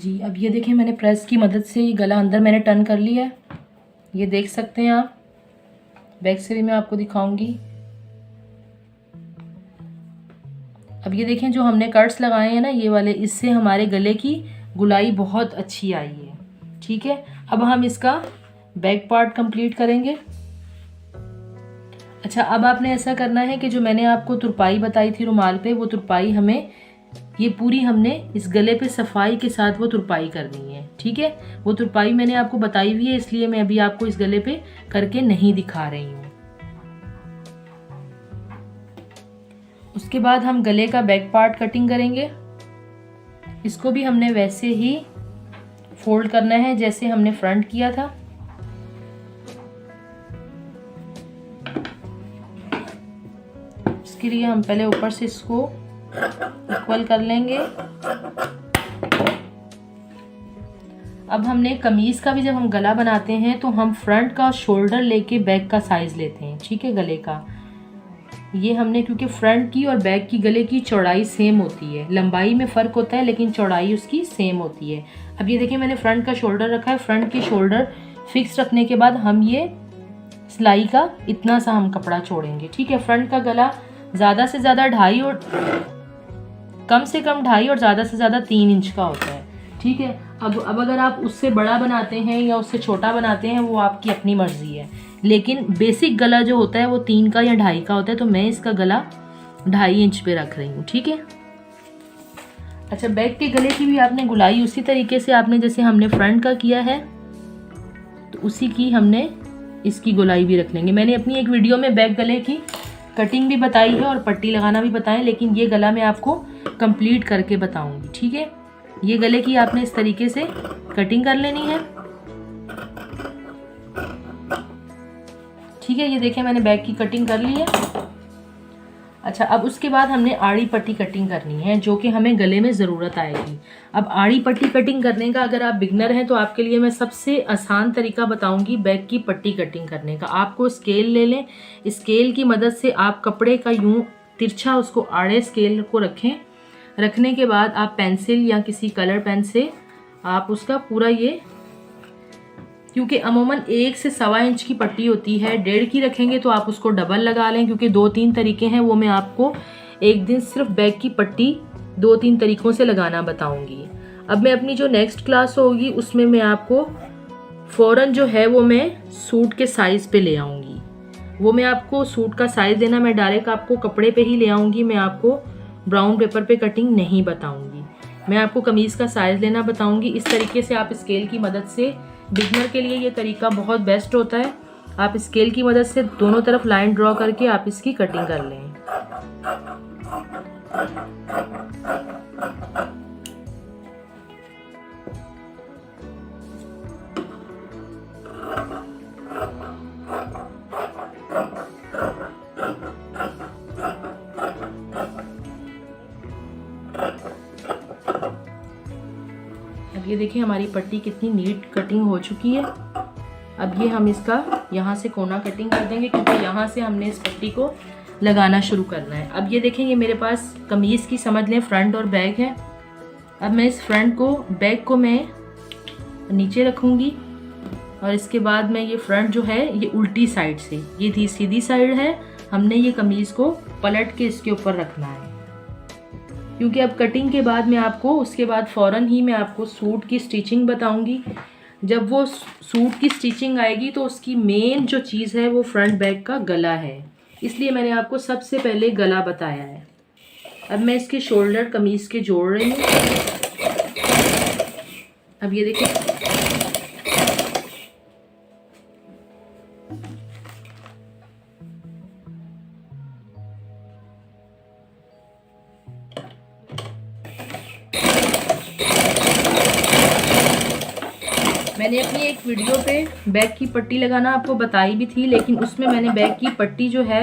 जी, अब ये देखें मैंने प्रेस की मदद से ये गला अंदर मैंने टर्न कर लिया है, ये देख सकते हैं आप। बैक से भी मैं आपको दिखाऊंगी। अब ये देखें जो हमने कट्स लगाए हैं ना ये वाले, इससे हमारे गले की गुलाई बहुत अच्छी आई है। ठीक है, अब हम इसका बैक पार्ट कंप्लीट करेंगे। अच्छा, अब आपने ऐसा करना है कि जो मैंने आपको तुरपाई बताई थी रुमाल पे, वो तुरपाई हमें ये पूरी हमने इस गले पे सफाई के साथ वो तुरपाई करनी है। ठीक है, वो तुरपाई मैंने आपको बताई हुई है, इसलिए मैं अभी आपको इस गले पे करके नहीं दिखा रही हूँ। उसके बाद हम गले का बैक पार्ट कटिंग करेंगे। इसको भी हमने वैसे ही फोल्ड करना है जैसे हमने फ्रंट किया था। इसके लिए हम पहले ऊपर से इसको इक्वल कर लेंगे। अब हमने कमीज का भी जब हम गला बनाते हैं तो हम फ्रंट का शोल्डर लेके बैक का साइज लेते हैं। ठीक है, गले का ये हमने, क्योंकि फ्रंट की और बैक की गले की चौड़ाई सेम होती है, लंबाई में फ़र्क होता है लेकिन चौड़ाई उसकी सेम होती है। अब ये देखिए मैंने फ्रंट का शोल्डर रखा है। फ्रंट के शोल्डर फिक्स रखने के बाद हम ये सिलाई का इतना सा हम कपड़ा छोड़ेंगे। ठीक है, फ्रंट का गला ज़्यादा से ज़्यादा 2.5 और कम से कम 2.5 और ज़्यादा से ज़्यादा 3 इंच का होता है। ठीक है, अब अगर आप उससे बड़ा बनाते हैं या उससे छोटा बनाते हैं वो आपकी अपनी मर्ज़ी है, लेकिन बेसिक गला जो होता है वो 3 का या 2.5 का होता है, तो मैं इसका गला 2.5 इंच पे रख रही हूँ। ठीक है। अच्छा, बैक के गले की भी आपने गुलाई उसी तरीके से आपने जैसे हमने फ्रंट का किया है तो उसी की हमने इसकी गुलाई भी रख लेंगे। मैंने अपनी एक वीडियो में बैक गले की कटिंग भी बताई है और पट्टी लगाना भी बताएं, लेकिन ये गला मैं आपको कंप्लीट करके बताऊंगी। ठीक है, ये गले की आपने इस तरीके से कटिंग कर लेनी है। ठीक है, ये देखिए मैंने बैक की कटिंग कर ली है। अच्छा, अब उसके बाद हमने आड़ी पट्टी कटिंग करनी है जो कि हमें गले में ज़रूरत आएगी। अब आड़ी पट्टी कटिंग करने का अगर आप बिगनर हैं तो आपके लिए मैं सबसे आसान तरीका बताऊंगी बैक की पट्टी कटिंग करने का। आपको स्केल ले लें, स्केल की मदद से आप कपड़े का यूं तिरछा उसको आड़े स्केल को रखें। रखने के बाद आप पेंसिल या किसी कलर पेन से आप उसका पूरा ये, क्योंकि अमूमन 1 से 1.25 इंच की पट्टी होती है, 1.5 की रखेंगे तो आप उसको डबल लगा लें, क्योंकि 2-3 तरीके हैं, वो मैं आपको एक दिन सिर्फ बैक की पट्टी 2-3 तरीकों से लगाना बताऊंगी। अब मैं अपनी जो नेक्स्ट क्लास होगी उसमें मैं आपको फ़ौरन जो है वो मैं सूट के साइज़ पे ले आऊँगी। वो मैं आपको सूट का साइज़ देना मैं डायरेक्ट आपको कपड़े पे ही ले आऊँगी। मैं आपको ब्राउन पेपर पे कटिंग नहीं बताऊँगी, मैं आपको कमीज़ का साइज़ लेना बताऊँगी। इस तरीके से आप स्केल की मदद से, बिगनर के लिए ये तरीका बहुत बेस्ट होता है। आप स्केल की मदद से दोनों तरफ लाइन ड्रॉ करके आप इसकी कटिंग कर लें। अब ये देखिए हमारी पट्टी कितनी नीट कटिंग हो चुकी है। अब ये हम इसका यहाँ से कोना कटिंग कर देंगे, क्योंकि यहाँ से हमने इस पट्टी को लगाना शुरू करना है। अब ये देखें, ये मेरे पास कमीज़ की समझ लें फ्रंट और बैक है। अब मैं इस फ्रंट को, बैक को मैं नीचे रखूँगी और इसके बाद मैं ये फ्रंट जो है ये उल्टी साइड से, ये थी सीधी साइड है, हमने ये कमीज़ को पलट के इसके ऊपर रखना है। क्योंकि अब कटिंग के बाद मैं आपको, उसके बाद फ़ौरन ही मैं आपको सूट की स्टिचिंग बताऊंगी। जब वो सूट की स्टिचिंग आएगी तो उसकी मेन जो चीज़ है वो फ्रंट बैक का गला है, इसलिए मैंने आपको सबसे पहले गला बताया है। अब मैं इसके शोल्डर कमीज़ के जोड़ रही हूँ। अब ये देखिए, मैंने अपनी एक वीडियो पे बैक की पट्टी लगाना आपको बताई भी थी, लेकिन उसमें मैंने बैक की पट्टी जो है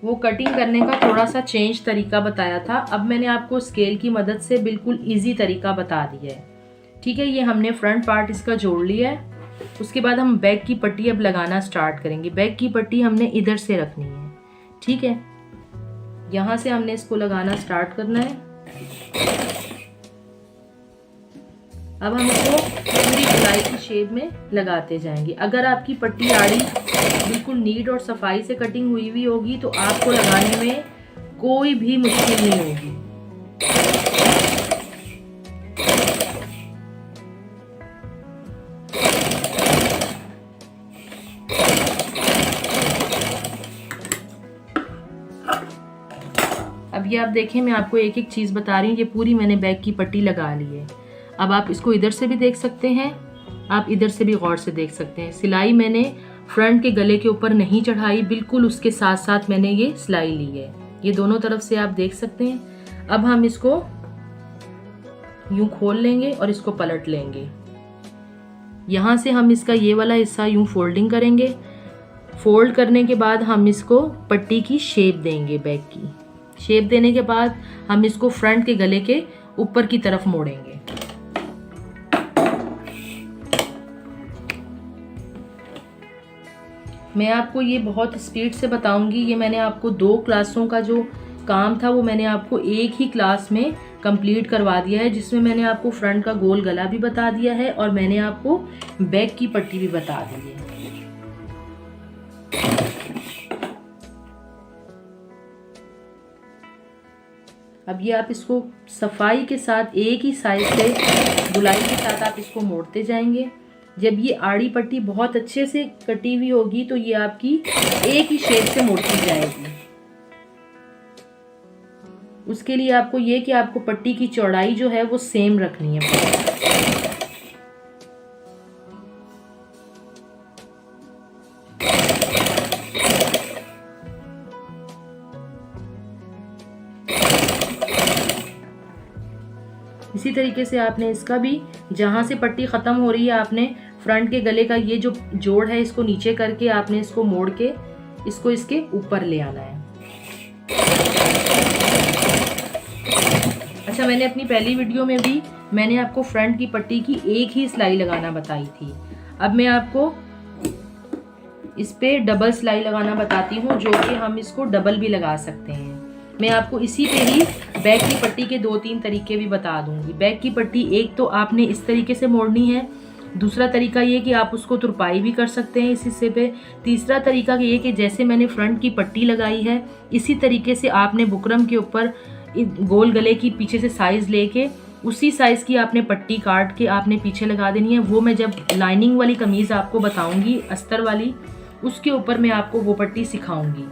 वो कटिंग करने का थोड़ा सा चेंज तरीका बताया था। अब मैंने आपको स्केल की मदद से बिल्कुल इजी तरीका बता दिया है। ठीक है, ये हमने फ्रंट पार्ट इसका जोड़ लिया है। उसके बाद हम बैक की पट्टी अब लगाना स्टार्ट करेंगे। बैक की पट्टी हमने इधर से रखनी है। ठीक है, यहाँ से हमने इसको लगाना स्टार्ट करना है। अब हम इसको पूरी गोलाई की शेप में लगाते जाएंगे। अगर आपकी पट्टी आड़ी बिल्कुल नीट और सफाई से कटिंग हुई हुई होगी तो आपको लगाने में कोई भी मुश्किल नहीं होगी। अब ये आप देखें, मैं आपको एक एक चीज़ बता रही हूँ। ये पूरी मैंने बैक की पट्टी लगा ली है। अब आप इसको इधर से भी देख सकते हैं, आप इधर से भी गौर से देख सकते हैं। सिलाई मैंने फ्रंट के गले के ऊपर नहीं चढ़ाई, बिल्कुल उसके साथ साथ मैंने ये सिलाई ली है। ये दोनों तरफ से आप देख सकते हैं। अब हम इसको यूं खोल लेंगे और इसको पलट लेंगे। यहाँ से हम इसका ये वाला हिस्सा यूं फोल्डिंग करेंगे। फोल्ड करने के बाद हम इसको पट्टी की शेप देंगे। बैक की शेप देने के बाद हम इसको फ्रंट के गले के ऊपर की तरफ मोड़ेंगे। मैं आपको ये बहुत स्पीड से बताऊंगी। ये मैंने आपको 2 क्लासों का जो काम था वो मैंने आपको एक ही क्लास में कंप्लीट करवा दिया है, जिसमें मैंने आपको फ्रंट का गोल गला भी बता दिया है और मैंने आपको बैक की पट्टी भी बता दी है। अब ये आप इसको सफाई के साथ एक ही साइज से गुलाई के साथ आप इसको मोड़ते जाएंगे। जब ये आड़ी पट्टी बहुत अच्छे से कटी हुई होगी तो ये आपकी एक ही शेप से मोड़ती जाएगी। उसके लिए आपको ये कि आपको पट्टी की चौड़ाई जो है वो सेम रखनी है। इसी तरीके से आपने इसका भी जहाँ से पट्टी ख़त्म हो रही है आपने फ्रंट के गले का ये जो जोड़ है इसको नीचे करके आपने इसको मोड़ के इसको इसके ऊपर ले आना है। अच्छा, मैंने अपनी पहली वीडियो में भी मैंने आपको फ्रंट की पट्टी की एक ही सिलाई लगाना बताई थी। अब मैं आपको इस पे डबल सिलाई लगाना बताती हूँ, जो कि हम इसको डबल भी लगा सकते हैं। मैं आपको इसी पे ही बैक की पट्टी के 2-3 तरीके भी बता दूंगी। बैक की पट्टी एक तो आपने इस तरीके से मोड़नी है, दूसरा तरीका ये कि आप उसको तुरपाई भी कर सकते हैं इस हिस्से पे, तीसरा तरीका ये कि जैसे मैंने फ्रंट की पट्टी लगाई है इसी तरीके से आपने बुकरम के ऊपर गोल गले की पीछे से साइज़ लेके उसी साइज़ की आपने पट्टी काट के आपने पीछे लगा देनी है। वो मैं जब लाइनिंग वाली कमीज़ आपको बताऊँगी, अस्तर वाली, उसके ऊपर मैं आपको वो पट्टी सिखाऊँगी।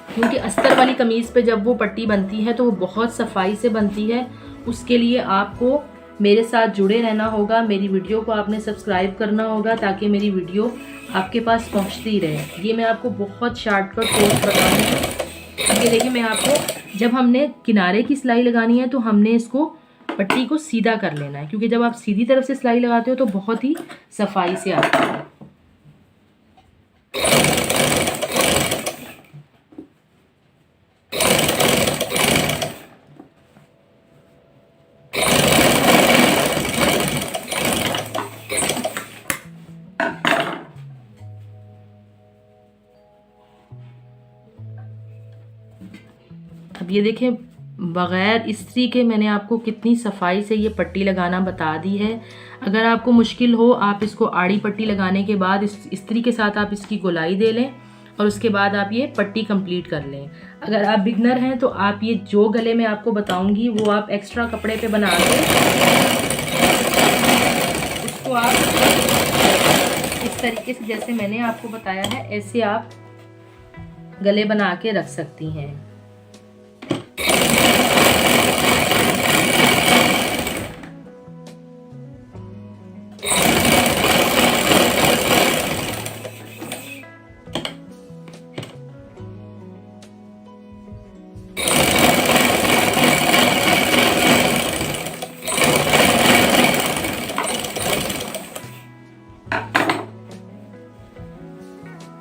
क्योंकि अस्तर वाली कमीज़ पे जब वो पट्टी बनती है तो वो बहुत सफाई से बनती है। उसके लिए आपको मेरे साथ जुड़े रहना होगा, मेरी वीडियो को आपने सब्सक्राइब करना होगा ताकि मेरी वीडियो आपके पास पहुंचती रहे। ये मैं आपको बहुत शॉर्टकट कोर्स बताऊंगी। ये देखिए, मैं आपको जब हमने किनारे की सिलाई लगानी है तो हमने इसको पट्टी को सीधा कर लेना है, क्योंकि जब आप सीधी तरफ से सिलाई लगाते हो तो बहुत ही सफाई से आती है। अब ये देखें, बग़ैर इस्त्री के मैंने आपको कितनी सफाई से ये पट्टी लगाना बता दी है। अगर आपको मुश्किल हो, आप इसको आड़ी पट्टी लगाने के बाद इस्त्री के साथ आप इसकी गोलाई दे लें और उसके बाद आप ये पट्टी कंप्लीट कर लें। अगर आप बिगनर हैं तो आप ये जो गले में आपको बताऊंगी वो आप एक्स्ट्रा कपड़े पे बना के उसको आप इस तरीके से जैसे मैंने आपको बताया है ऐसे आप गले बना के रख सकती हैं।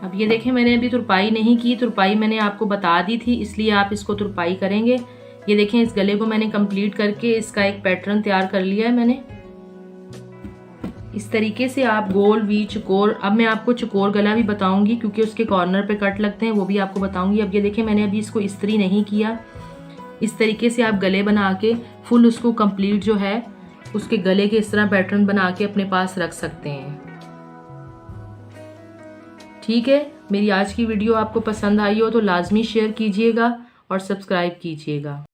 अब ये देखें, मैंने अभी तुरपाई नहीं की, तुरपाई मैंने आपको बता दी थी, इसलिए आप इसको तुरपाई करेंगे। ये देखें, इस गले को मैंने कंप्लीट करके इसका एक पैटर्न तैयार कर लिया है मैंने। इस तरीके से आप गोल वी चकोर, अब मैं आपको चकोर गला भी बताऊंगी क्योंकि उसके कॉर्नर पे कट लगते हैं, वो भी आपको बताऊंगी। अब ये देखें, मैंने अभी इसको इस्त्री नहीं किया। इस तरीके से आप गले बना के फुल उसको कंप्लीट जो है उसके गले के इस तरह पैटर्न बना के अपने पास रख सकते हैं। ठीक है, मेरी आज की वीडियो आपको पसंद आई हो तो लाजमी शेयर कीजिएगा और सब्सक्राइब कीजिएगा।